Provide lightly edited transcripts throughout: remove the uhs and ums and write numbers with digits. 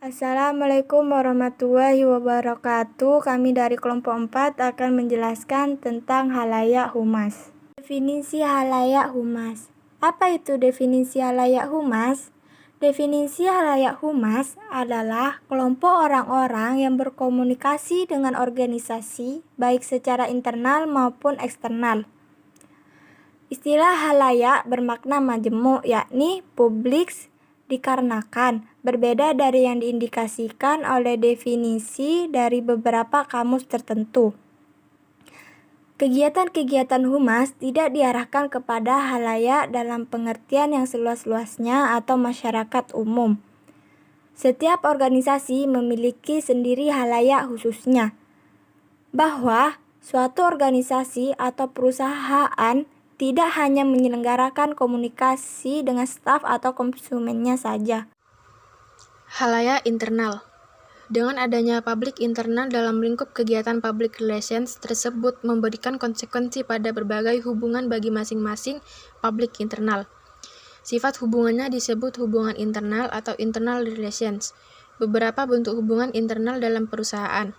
Assalamualaikum warahmatullahi wabarakatuh. Kami dari kelompok 4 akan menjelaskan tentang halayak humas. Definisi halayak humas. Apa itu definisi halayak humas? Definisi halayak humas adalah kelompok orang-orang yang berkomunikasi dengan organisasi, baik secara internal maupun eksternal. Istilah halayak bermakna majemuk, yakni publik, dikarenakan berbeda dari yang diindikasikan oleh definisi dari beberapa kamus tertentu. Kegiatan-kegiatan humas tidak diarahkan kepada halayak dalam pengertian yang seluas-luasnya atau masyarakat umum. Setiap organisasi memiliki sendiri halayak khususnya, bahwa suatu organisasi atau perusahaan tidak hanya menyelenggarakan komunikasi dengan staf atau konsumennya saja. Halayak internal. Dengan adanya publik internal dalam lingkup kegiatan public relations tersebut memberikan konsekuensi pada berbagai hubungan bagi masing-masing publik internal. Sifat hubungannya disebut hubungan internal atau internal relations. Beberapa bentuk hubungan internal dalam perusahaan.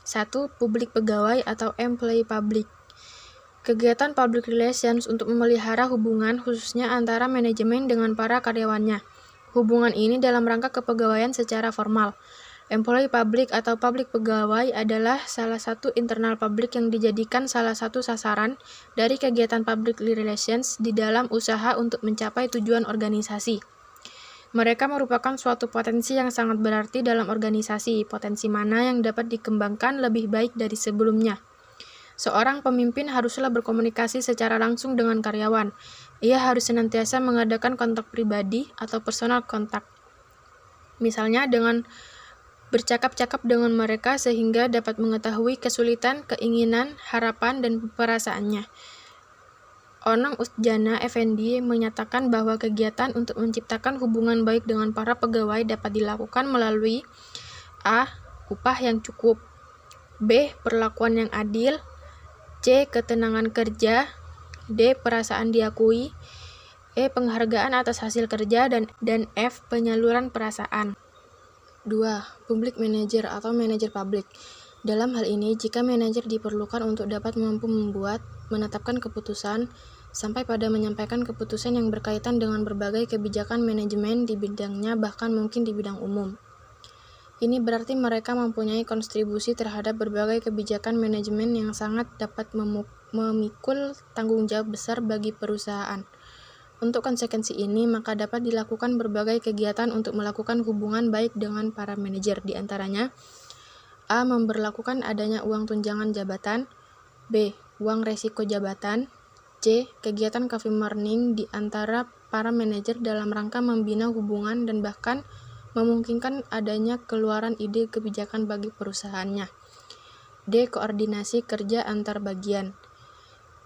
1. Publik pegawai atau employee public. Kegiatan public relations untuk memelihara hubungan khususnya antara manajemen dengan para karyawannya. Hubungan ini dalam rangka kepegawaian secara formal. Employee public atau publik pegawai adalah salah satu internal publik yang dijadikan salah satu sasaran dari kegiatan public relations di dalam usaha untuk mencapai tujuan organisasi. Mereka merupakan suatu potensi yang sangat berarti dalam organisasi, potensi mana yang dapat dikembangkan lebih baik dari sebelumnya. Seorang pemimpin haruslah berkomunikasi secara langsung dengan karyawan. Ia harus senantiasa mengadakan kontak pribadi atau personal kontak. Misalnya dengan bercakap-cakap dengan mereka sehingga dapat mengetahui kesulitan, keinginan, harapan, dan perasaannya. Onong Ustjana Effendi menyatakan bahwa kegiatan untuk menciptakan hubungan baik dengan para pegawai dapat dilakukan melalui A. Upah yang cukup, B. Perlakuan yang adil, C. Ketenangan kerja, D. Perasaan diakui, E. Penghargaan atas hasil kerja, dan F. Penyaluran perasaan. 2. Public manager atau manajer publik. Dalam hal ini, jika manajer diperlukan untuk dapat mampu membuat, menetapkan keputusan, sampai pada menyampaikan keputusan yang berkaitan dengan berbagai kebijakan manajemen di bidangnya bahkan mungkin di bidang umum. Ini berarti mereka mempunyai kontribusi terhadap berbagai kebijakan manajemen yang sangat dapat memikul tanggung jawab besar bagi perusahaan. Untuk konsekuensi ini, maka dapat dilakukan berbagai kegiatan untuk melakukan hubungan baik dengan para manajer, di antaranya A. Memberlakukan adanya uang tunjangan jabatan, B. Uang resiko jabatan, C. Kegiatan coffee morning di antara para manajer dalam rangka membina hubungan dan bahkan memungkinkan adanya keluaran ide kebijakan bagi perusahaannya. D. Koordinasi kerja antar bagian.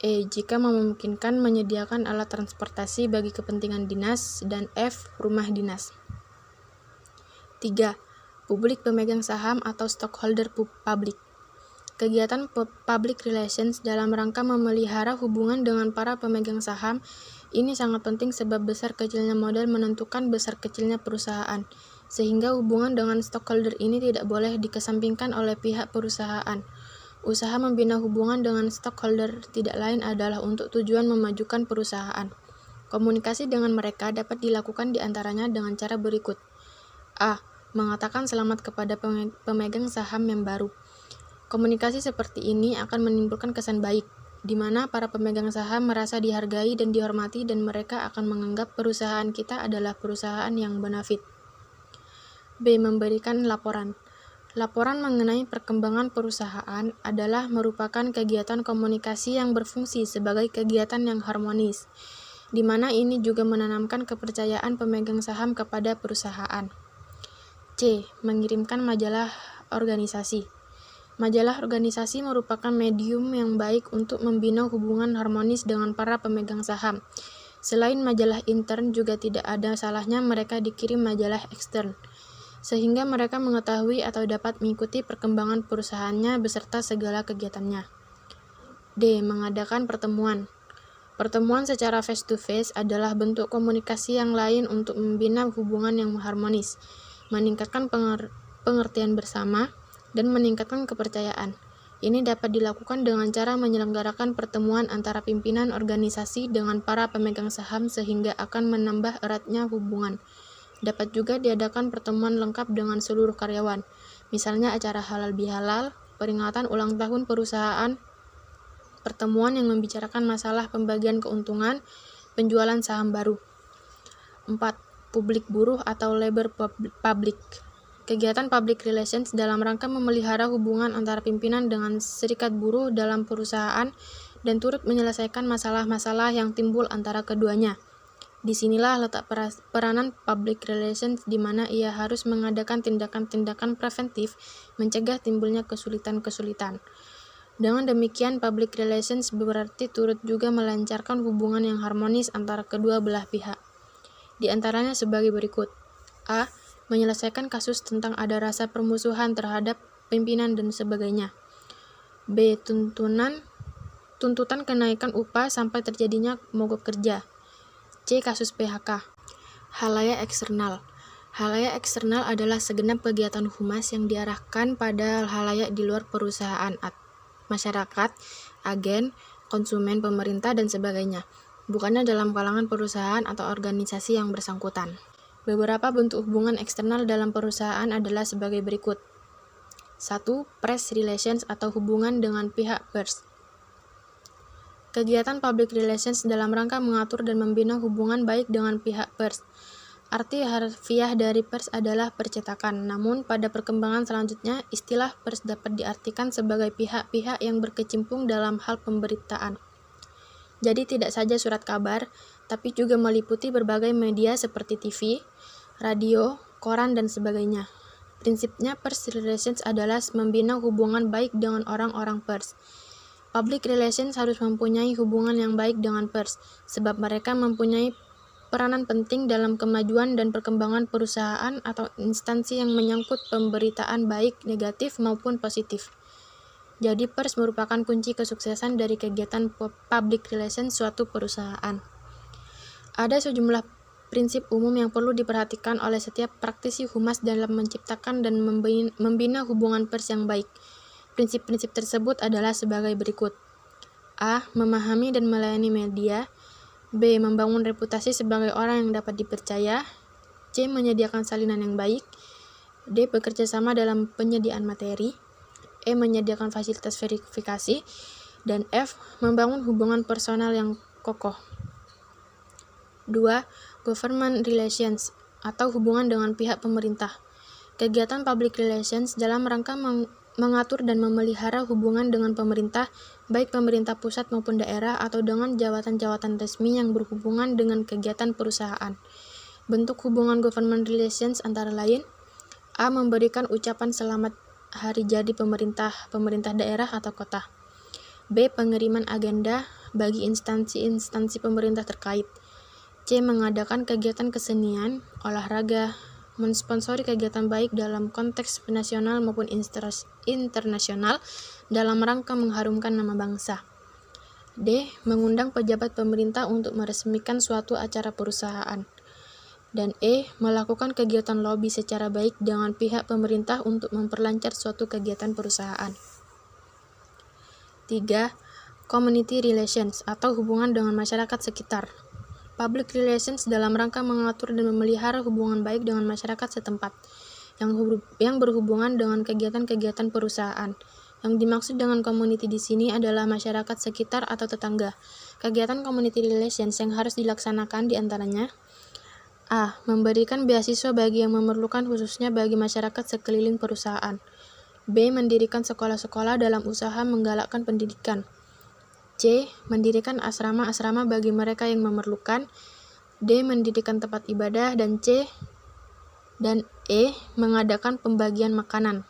E. Jika memungkinkan menyediakan alat transportasi bagi kepentingan dinas, dan F. Rumah dinas. 3. Publik pemegang saham atau stockholder publik. Kegiatan public relations dalam rangka memelihara hubungan dengan para pemegang saham ini sangat penting sebab besar kecilnya modal menentukan besar kecilnya perusahaan, sehingga hubungan dengan stockholder ini tidak boleh dikesampingkan oleh pihak perusahaan. Usaha membina hubungan dengan stockholder tidak lain adalah untuk tujuan memajukan perusahaan. Komunikasi dengan mereka dapat dilakukan di antaranya dengan cara berikut. A. Mengatakan selamat kepada pemegang saham yang baru. Komunikasi seperti ini akan menimbulkan kesan baik, di mana para pemegang saham merasa dihargai dan dihormati dan mereka akan menganggap perusahaan kita adalah perusahaan yang bonafit. B. Memberikan laporan. Laporan mengenai perkembangan perusahaan adalah merupakan kegiatan komunikasi yang berfungsi sebagai kegiatan yang harmonis, di mana ini juga menanamkan kepercayaan pemegang saham kepada perusahaan. C. Mengirimkan majalah organisasi. Majalah organisasi merupakan medium yang baik untuk membina hubungan harmonis dengan para pemegang saham. Selain majalah intern, juga tidak ada salahnya mereka dikirim majalah ekstern, sehingga mereka mengetahui atau dapat mengikuti perkembangan perusahaannya beserta segala kegiatannya. D. Mengadakan pertemuan. Pertemuan secara face-to-face adalah bentuk komunikasi yang lain untuk membina hubungan yang harmonis. meningkatkan pengertian bersama, dan meningkatkan kepercayaan. Ini dapat dilakukan dengan cara menyelenggarakan pertemuan antara pimpinan organisasi dengan para pemegang saham sehingga akan menambah eratnya hubungan. Dapat juga diadakan pertemuan lengkap dengan seluruh karyawan, misalnya acara halal bihalal, peringatan ulang tahun perusahaan, pertemuan yang membicarakan masalah pembagian keuntungan, penjualan saham baru. 4. Publik buruh atau labor public. Kegiatan public relations dalam rangka memelihara hubungan antara pimpinan dengan serikat buruh dalam perusahaan dan turut menyelesaikan masalah-masalah yang timbul antara keduanya. Disinilah letak peranan public relations di mana ia harus mengadakan tindakan-tindakan preventif mencegah timbulnya kesulitan-kesulitan. Dengan demikian, public relations berarti turut juga melancarkan hubungan yang harmonis antara kedua belah pihak. Di antaranya sebagai berikut. A. Menyelesaikan kasus tentang ada rasa permusuhan terhadap pimpinan dan sebagainya. B. Tuntutan kenaikan upah sampai terjadinya mogok kerja. C. Kasus PHK. Halayak eksternal. Halayak eksternal adalah segenap kegiatan humas yang diarahkan pada halayak di luar perusahaan, masyarakat, agen, konsumen, pemerintah, dan sebagainya, bukannya dalam kalangan perusahaan atau organisasi yang bersangkutan. Beberapa bentuk hubungan eksternal dalam perusahaan adalah sebagai berikut. 1. Press relations atau hubungan dengan pihak pers. Kegiatan public relations dalam rangka mengatur dan membina hubungan baik dengan pihak pers. Arti harfiah dari pers adalah percetakan, namun pada perkembangan selanjutnya, istilah pers dapat diartikan sebagai pihak-pihak yang berkecimpung dalam hal pemberitaan. Jadi tidak saja surat kabar, tapi juga meliputi berbagai media seperti TV, radio, koran, dan sebagainya. Prinsipnya pers relations adalah membina hubungan baik dengan orang-orang pers. Public relations harus mempunyai hubungan yang baik dengan pers, sebab mereka mempunyai peranan penting dalam kemajuan dan perkembangan perusahaan atau instansi yang menyangkut pemberitaan baik, negatif, maupun positif. Jadi pers merupakan kunci kesuksesan dari kegiatan public relations suatu perusahaan. Ada sejumlah prinsip umum yang perlu diperhatikan oleh setiap praktisi humas dalam menciptakan dan membina hubungan pers yang baik. Prinsip-prinsip tersebut adalah sebagai berikut. A. Memahami dan melayani media. B. Membangun reputasi sebagai orang yang dapat dipercaya. C. Menyediakan salinan yang baik. D. Bekerja sama dalam penyediaan materi. E. Menyediakan fasilitas verifikasi. Dan F. Membangun hubungan personal yang kokoh. 2. Government relations atau hubungan dengan pihak pemerintah. Kegiatan public relations dalam rangka mengatur dan memelihara hubungan dengan pemerintah, baik pemerintah pusat maupun daerah atau dengan jabatan-jabatan resmi yang berhubungan dengan kegiatan perusahaan. Bentuk hubungan government relations antara lain: A. Memberikan ucapan selamat hari jadi pemerintah daerah atau kota. B. Pengiriman agenda bagi instansi-instansi pemerintah terkait. C. Mengadakan kegiatan kesenian, olahraga, mensponsori kegiatan baik dalam konteks nasional maupun internasional dalam rangka mengharumkan nama bangsa. D. Mengundang pejabat pemerintah untuk meresmikan suatu acara perusahaan. Dan E. Melakukan kegiatan lobby secara baik dengan pihak pemerintah untuk memperlancar suatu kegiatan perusahaan. 3. Community relations atau hubungan dengan masyarakat sekitar. Public relations dalam rangka mengatur dan memelihara hubungan baik dengan masyarakat setempat yang berhubungan dengan kegiatan-kegiatan perusahaan. Yang dimaksud dengan community di sini adalah masyarakat sekitar atau tetangga. Kegiatan community relations yang harus dilaksanakan diantaranya: A. Memberikan beasiswa bagi yang memerlukan khususnya bagi masyarakat sekeliling perusahaan. B. Mendirikan sekolah-sekolah dalam usaha menggalakkan pendidikan. C. Mendirikan asrama-asrama bagi mereka yang memerlukan. D. Mendirikan tempat ibadah. Dan C dan E. Mengadakan pembagian makanan.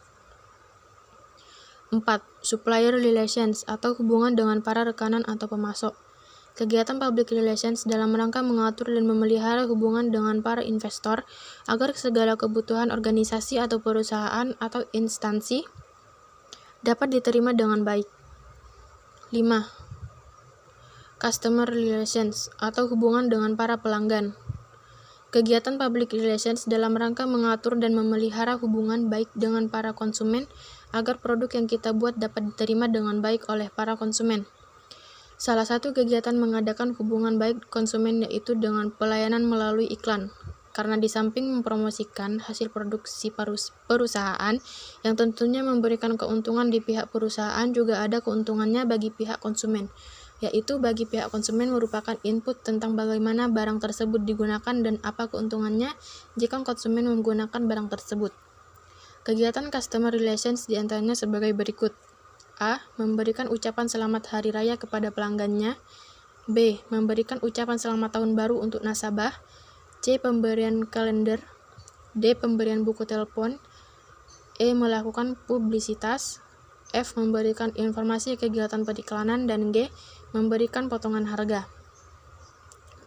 4. Supplier relations atau hubungan dengan para rekanan atau pemasok. Kegiatan public relations dalam rangka mengatur dan memelihara hubungan dengan para investor agar segala kebutuhan organisasi atau perusahaan atau instansi dapat diterima dengan baik. 5. Customer relations atau hubungan dengan para pelanggan. Kegiatan public relations dalam rangka mengatur dan memelihara hubungan baik dengan para konsumen agar produk yang kita buat dapat diterima dengan baik oleh para konsumen. Salah satu kegiatan mengadakan hubungan baik konsumen yaitu dengan pelayanan melalui iklan. Karena di samping mempromosikan hasil produksi perusahaan yang tentunya memberikan keuntungan di pihak perusahaan, juga ada keuntungannya bagi pihak konsumen, yaitu bagi pihak konsumen merupakan input tentang bagaimana barang tersebut digunakan dan apa keuntungannya jika konsumen menggunakan barang tersebut. Kegiatan customer relations diantaranya sebagai berikut. A. Memberikan ucapan selamat hari raya kepada pelanggannya. B. Memberikan ucapan selamat tahun baru untuk nasabah. C. Pemberian kalender. D. Pemberian buku telepon. E. Melakukan publisitas. F. Memberikan informasi kegiatan periklanan. Dan G. Memberikan potongan harga.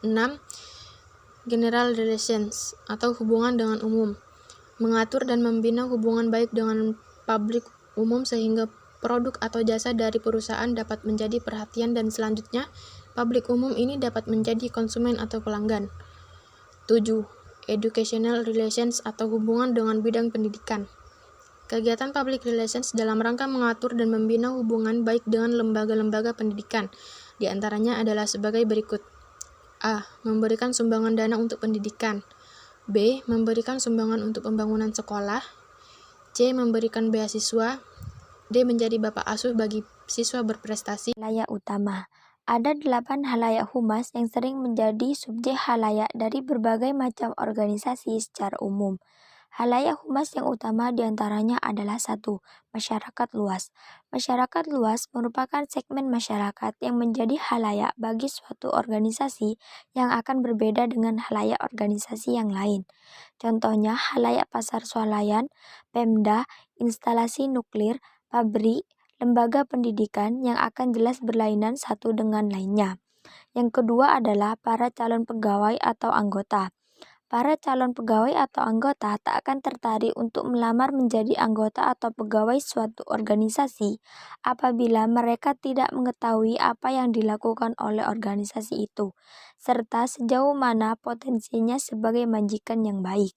6. General relations atau hubungan dengan umum. Mengatur dan membina hubungan baik dengan publik umum sehingga produk atau jasa dari perusahaan dapat menjadi perhatian dan selanjutnya publik umum ini dapat menjadi konsumen atau pelanggan. 7. Educational relations atau hubungan dengan bidang pendidikan. Kegiatan public relations dalam rangka mengatur dan membina hubungan baik dengan lembaga-lembaga pendidikan. Di antaranya adalah sebagai berikut. A. Memberikan sumbangan dana untuk pendidikan. B. Memberikan sumbangan untuk pembangunan sekolah. C. Memberikan beasiswa. D. Menjadi bapak asuh bagi siswa berprestasi. Halayak utama. Ada 8 halayak humas yang sering menjadi subjek halayak dari berbagai macam organisasi secara umum. Halayak humas yang utama diantaranya adalah 1. Masyarakat luas. Masyarakat luas merupakan segmen masyarakat yang menjadi halayak bagi suatu organisasi yang akan berbeda dengan halayak organisasi yang lain. Contohnya halayak pasar swalayan, Pemda, instalasi nuklir, pabrik, lembaga pendidikan yang akan jelas berlainan satu dengan lainnya. Yang kedua adalah para calon pegawai atau anggota. Para calon pegawai atau anggota tak akan tertarik untuk melamar menjadi anggota atau pegawai suatu organisasi apabila mereka tidak mengetahui apa yang dilakukan oleh organisasi itu, serta sejauh mana potensinya sebagai majikan yang baik.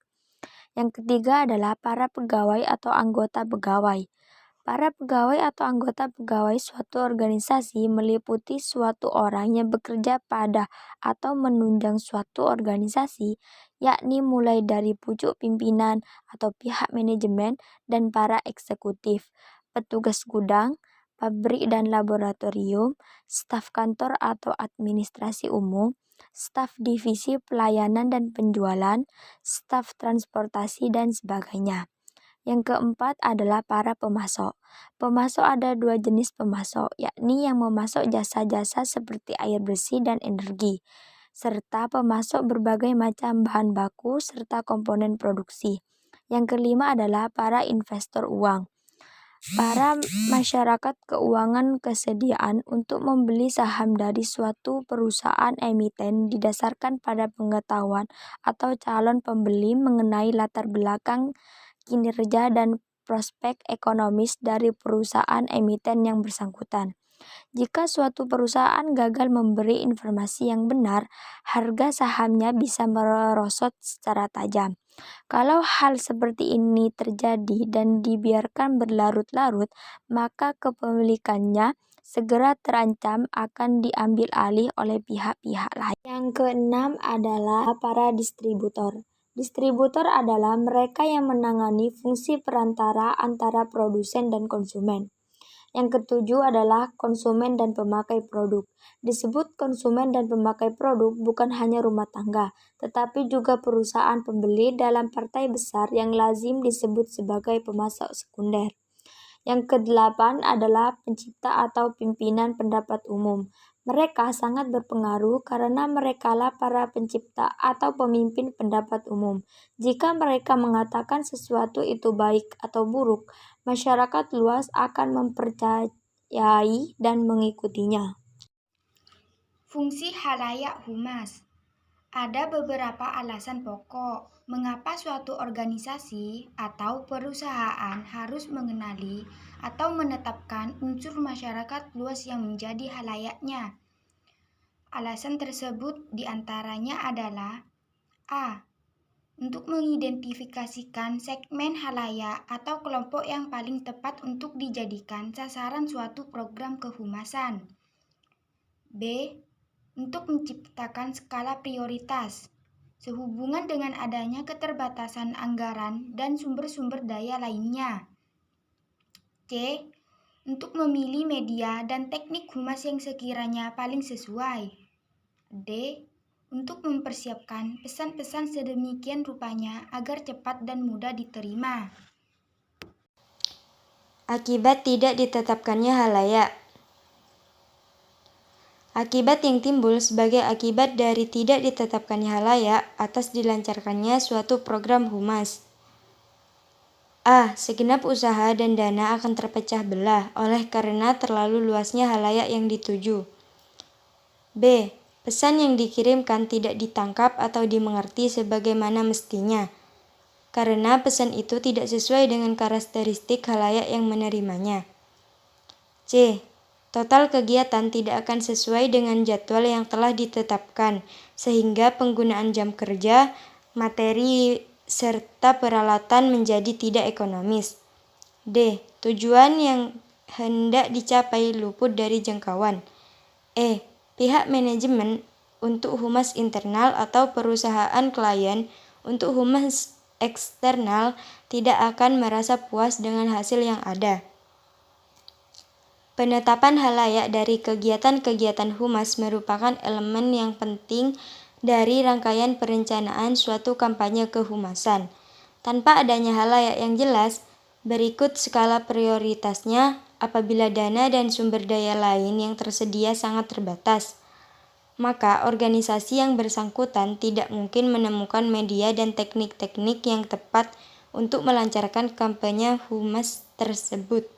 Yang ketiga adalah para pegawai atau anggota pegawai. Para pegawai atau anggota pegawai suatu organisasi meliputi suatu orang yang bekerja pada atau menunjang suatu organisasi, yakni mulai dari pucuk pimpinan atau pihak manajemen dan para eksekutif, petugas gudang, pabrik dan laboratorium, staf kantor atau administrasi umum, staf divisi pelayanan dan penjualan, staf transportasi dan sebagainya. Yang keempat adalah para pemasok. Pemasok ada 2 jenis pemasok, yakni yang memasok jasa-jasa seperti air bersih dan energi, serta pemasok berbagai macam bahan baku serta komponen produksi. Yang kelima adalah para investor uang. Para masyarakat keuangan kesediaan untuk membeli saham dari suatu perusahaan emiten didasarkan pada pengetahuan atau calon pembeli mengenai latar belakang kinerja dan prospek ekonomis dari perusahaan emiten yang bersangkutan. Jika suatu perusahaan gagal memberi informasi yang benar, harga sahamnya bisa merosot secara tajam. Kalau hal seperti ini terjadi dan dibiarkan berlarut-larut, maka kepemilikannya segera terancam akan diambil alih oleh pihak-pihak lain. Yang keenam adalah para distributor. Distributor adalah mereka yang menangani fungsi perantara antara produsen dan konsumen. Yang ketujuh adalah konsumen dan pemakai produk. Disebut konsumen dan pemakai produk bukan hanya rumah tangga, tetapi juga perusahaan pembeli dalam partai besar yang lazim disebut sebagai pemasok sekunder. Yang kedelapan adalah pencipta atau pimpinan pendapat umum. Mereka sangat berpengaruh karena merekalah para pencipta atau pemimpin pendapat umum. Jika mereka mengatakan sesuatu itu baik atau buruk, masyarakat luas akan mempercayai dan mengikutinya. Fungsi halayak humas. Ada beberapa alasan pokok mengapa suatu organisasi atau perusahaan harus mengenali atau menetapkan unsur masyarakat luas yang menjadi halayaknya. Alasan tersebut diantaranya adalah A. untuk mengidentifikasikan segmen halayak atau kelompok yang paling tepat untuk dijadikan sasaran suatu program kehumasan. B. Untuk menciptakan skala prioritas, sehubungan dengan adanya keterbatasan anggaran dan sumber-sumber daya lainnya. C. Untuk memilih media dan teknik humas yang sekiranya paling sesuai. D. Untuk mempersiapkan pesan-pesan sedemikian rupanya agar cepat dan mudah diterima. Akibat tidak ditetapkannya halayak. Akibat yang timbul sebagai akibat dari tidak ditetapkannya halayak atas dilancarkannya suatu program humas. A. Segenap usaha dan dana akan terpecah belah oleh karena terlalu luasnya halayak yang dituju. B. Pesan yang dikirimkan tidak ditangkap atau dimengerti sebagaimana mestinya, karena pesan itu tidak sesuai dengan karakteristik halayak yang menerimanya. C. Total kegiatan tidak akan sesuai dengan jadwal yang telah ditetapkan, sehingga penggunaan jam kerja, materi, serta peralatan menjadi tidak ekonomis. D. Tujuan yang hendak dicapai luput dari jangkauan. E. Pihak manajemen untuk humas internal atau perusahaan klien untuk humas eksternal tidak akan merasa puas dengan hasil yang ada. Penetapan halayak dari kegiatan-kegiatan humas merupakan elemen yang penting dari rangkaian perencanaan suatu kampanye kehumasan. Tanpa adanya halayak yang jelas, berikut skala prioritasnya apabila dana dan sumber daya lain yang tersedia sangat terbatas. Maka organisasi yang bersangkutan tidak mungkin menemukan media dan teknik-teknik yang tepat untuk melancarkan kampanye humas tersebut.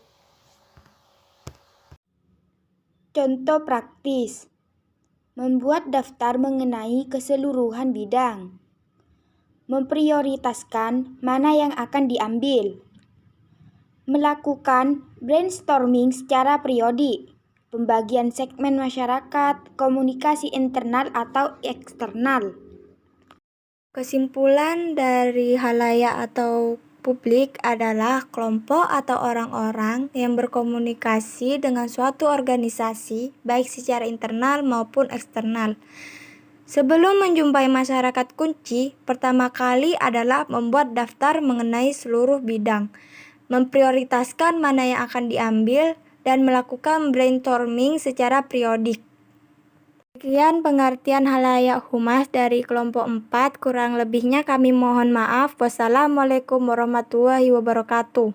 Contoh praktis: membuat daftar mengenai keseluruhan bidang, memprioritaskan mana yang akan diambil, melakukan brainstorming secara periodik, pembagian segmen masyarakat, komunikasi internal atau eksternal. Kesimpulan dari halayak atau publik adalah kelompok atau orang-orang yang berkomunikasi dengan suatu organisasi, baik secara internal maupun eksternal. Sebelum menjumpai masyarakat kunci, pertama kali adalah membuat daftar mengenai seluruh bidang, memprioritaskan mana yang akan diambil, dan melakukan brainstorming secara periodik. Sekian pengertian halayak humas dari kelompok 4, kurang lebihnya kami mohon maaf. Wassalamualaikum warahmatullahi wabarakatuh.